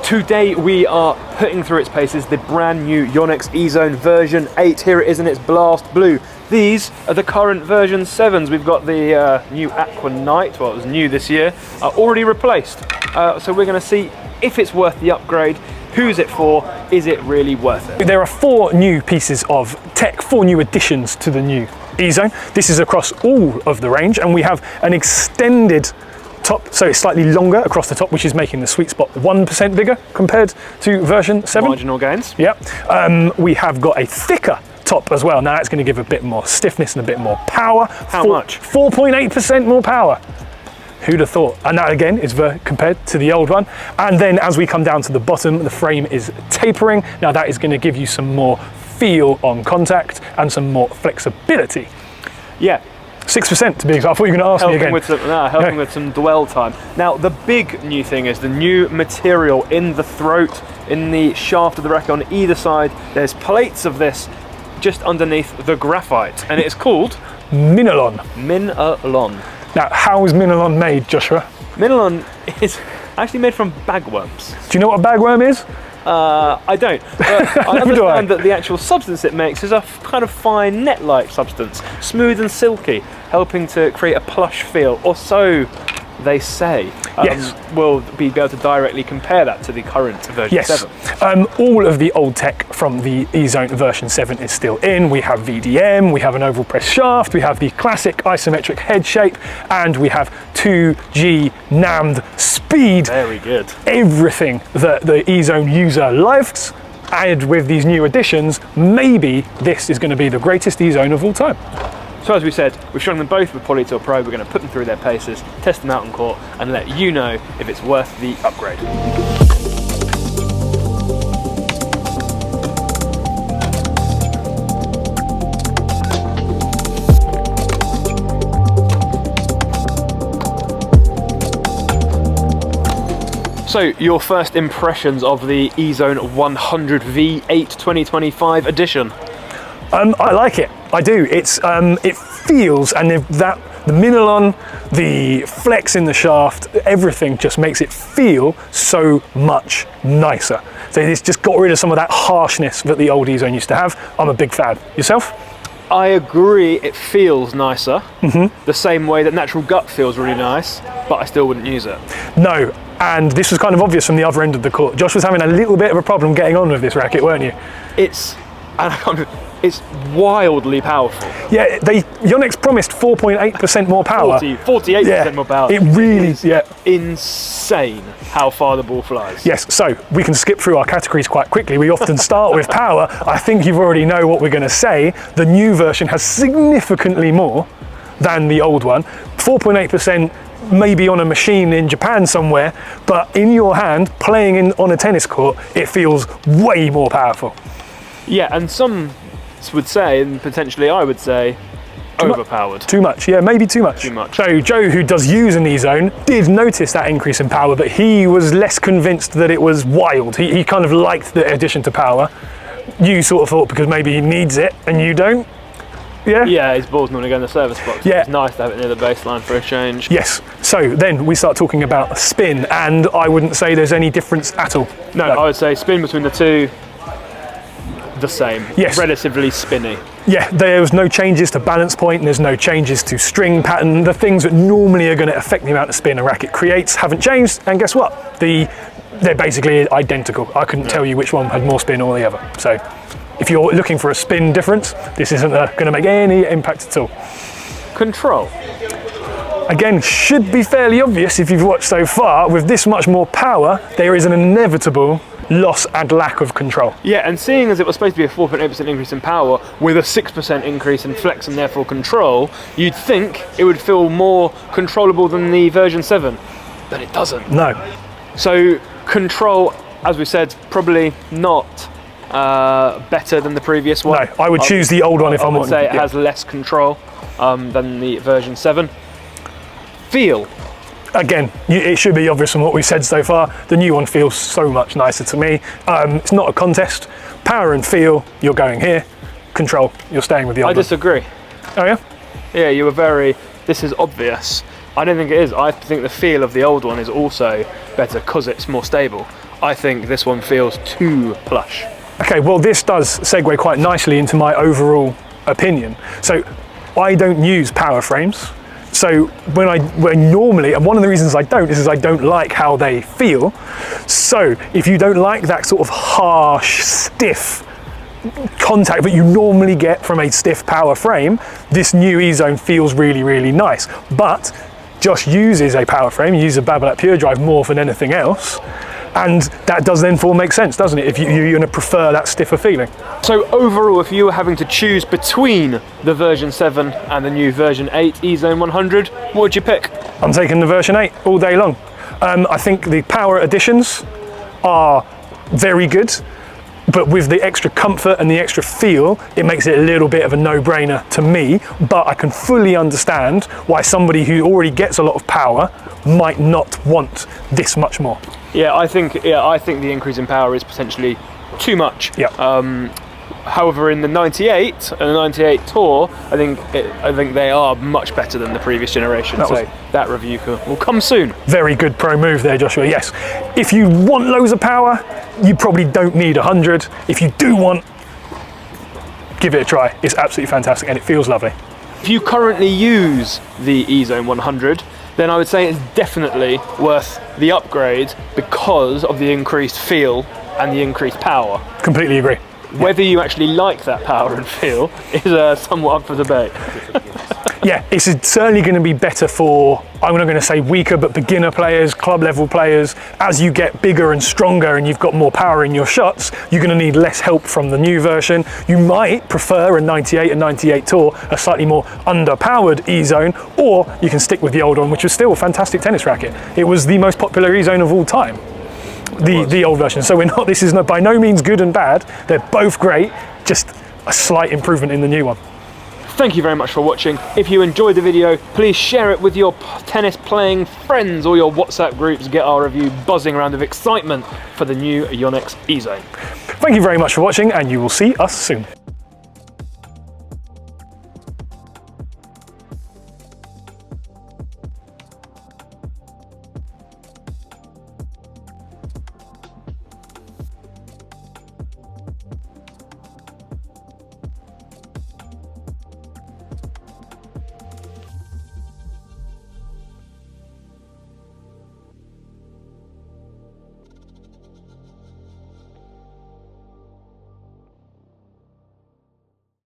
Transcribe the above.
Today we are putting through its paces the brand new Yonex Ezone version 8. Here it is in its blast blue. These are the current version 7s. We've got the new Aqua Night, well it was new this year, already replaced. So we're going to see if it's worth the upgrade, who's it for, is it really worth it? There are 4 new pieces of tech, 4 new additions to the new Ezone. This is across all of the range, and we have an extended top, so it's slightly longer across the top, which is making the sweet spot 1% bigger compared to version 7. Marginal gains. Yeah. We have got a thicker top as well. Now that's going to give a bit more stiffness and a bit more power. How much? 4.8% more power. Who'd have thought? And that again is compared to the old one. And then as we come down to the bottom, the frame is tapering. Now that is going to give you some more feel on contact and some more flexibility. Yeah. 6% to be exact. I thought you were going to ask me again. Helping with some dwell time. Now the big new thing is the new material in the throat, in the shaft of the racket on either side. There's plates of this just underneath the graphite, and it's called Minalon. Minalon. Now, how is Minalon made, Joshua? Minalon is actually made from bagworms. Do you know what a bagworm is? I don't. But I understand that the actual substance it makes is a kind of fine net-like substance, smooth and silky, helping to create a plush feel, or so they say. Yes. We'll be able to directly compare that to the current version 7. All of the old tech from the Ezone version 7 is still in. We have VDM, we have an oval press shaft, we have the classic isometric head shape, and we have 2G NAMD speed. Very good. Everything that the Ezone user likes, and with these new additions, maybe this is going to be the greatest Ezone of all time. So as we said, we've shown them both with Polytour Pro. We're going to put them through their paces, test them out on court, and let you know if it's worth the upgrade. So, your first impressions of the Ezone 100 V8 2025 edition? I like it. I do. It's it feels, and the Minalon, the flex in the shaft, everything just makes it feel so much nicer. So it's just got rid of some of that harshness that the old Ezone used to have. I'm a big fan. Yourself? I agree. It feels nicer. The same way that Natural Gut feels really nice, but I still wouldn't use it. No. And this was kind of obvious from the other end of the court. Josh was having a little bit of a problem getting on with this racket, weren't you? It's wildly powerful. Yeah, Yonex promised 4.8% more power. 48% more power. It really is insane how far the ball flies. Yes, so we can skip through our categories quite quickly. We often start with power. I think you already know what we're going to say. The new version has significantly more than the old one. 4.8%. Maybe on a machine in Japan somewhere, but in your hand, playing on a tennis court, it feels way more powerful. Yeah, and some would say, and potentially I would say, overpowered. Too much, yeah, maybe too much. Too much. So Joe, who does use an Ezone, did notice that increase in power, but he was less convinced that it was wild. He kind of liked the addition to power. You sort of thought because maybe he needs it and you don't. Yeah? Yeah, his ball's normally going in the service box. Yeah. It's nice to have it near the baseline for a change. Yes. So then we start talking about spin, and I wouldn't say there's any difference at all. No, I would say spin between the two, the same. Yes. Relatively spinny. Yeah, there's no changes to balance point, and there's no changes to string pattern. The things that normally are going to affect the amount of spin a racket creates haven't changed, and guess what? They're basically identical. I couldn't tell you which one had more spin or the other. So if you're looking for a spin difference, this isn't going to make any impact at all. Control. Again, should be fairly obvious if you've watched so far. With this much more power, there is an inevitable loss and lack of control. Yeah, and seeing as it was supposed to be a 4.8% increase in power with a 6% increase in flex and therefore control, you'd think it would feel more controllable than the version 7, but it doesn't. No. So control, as we said, probably not better than the previous one. No, I would choose the old one if I'm I would say it has less control than the version 7. Feel. Again, it should be obvious from what we've said so far. The new one feels so much nicer to me. It's not a contest. Power and feel, you're going here. Control, you're staying with the other. I disagree. Oh yeah? Yeah, you were very, this is obvious. I don't think it is. I think the feel of the old one is also better because it's more stable. I think this one feels too plush. Okay, well this does segue quite nicely into my overall opinion. So I don't use power frames. So when normally, and one of the reasons I don't is I don't like how they feel. So if you don't like that sort of harsh, stiff contact that you normally get from a stiff power frame, this new Ezone feels really, really nice. But Josh uses a power frame, he uses a Babolat Pure Drive more than anything else. And that does then make sense, doesn't it? If you're going to prefer that stiffer feeling. So overall, if you were having to choose between the version 7 and the new version 8 Ezone 100, what would you pick? I'm taking the version 8 all day long. I think the power additions are very good, but with the extra comfort and the extra feel, it makes it a little bit of a no-brainer to me, but I can fully understand why somebody who already gets a lot of power might not want this much more. Yeah, I think the increase in power is potentially too much. Yeah. However, in the 98 and the 98 Tour, I think they are much better than the previous generation. That review will come soon. Very good pro move there, Joshua. Yes. If you want loads of power, you probably don't need 100. If you do want, give it a try. It's absolutely fantastic and it feels lovely. If you currently use the Ezone 100, then I would say it's definitely worth the upgrade because of the increased feel and the increased power. Completely agree. Whether you actually like that power and feel is somewhat up for debate. Yeah, it's certainly going to be better for, I'm not going to say weaker, but beginner players, club level players. As you get bigger and stronger and you've got more power in your shots, you're going to need less help from the new version. You might prefer a 98 and 98 Tour, a slightly more underpowered Ezone, or you can stick with the old one, which was still a fantastic tennis racket. It was the most popular Ezone of all time. The old version. So this is by no means good and bad. They're both great, just a slight improvement in the new one. Thank you very much for watching. If you enjoyed the video, please share it with your tennis playing friends or your WhatsApp groups. Get our review buzzing around with excitement for the new Yonex Ezone. Thank you very much for watching, and you will see us soon.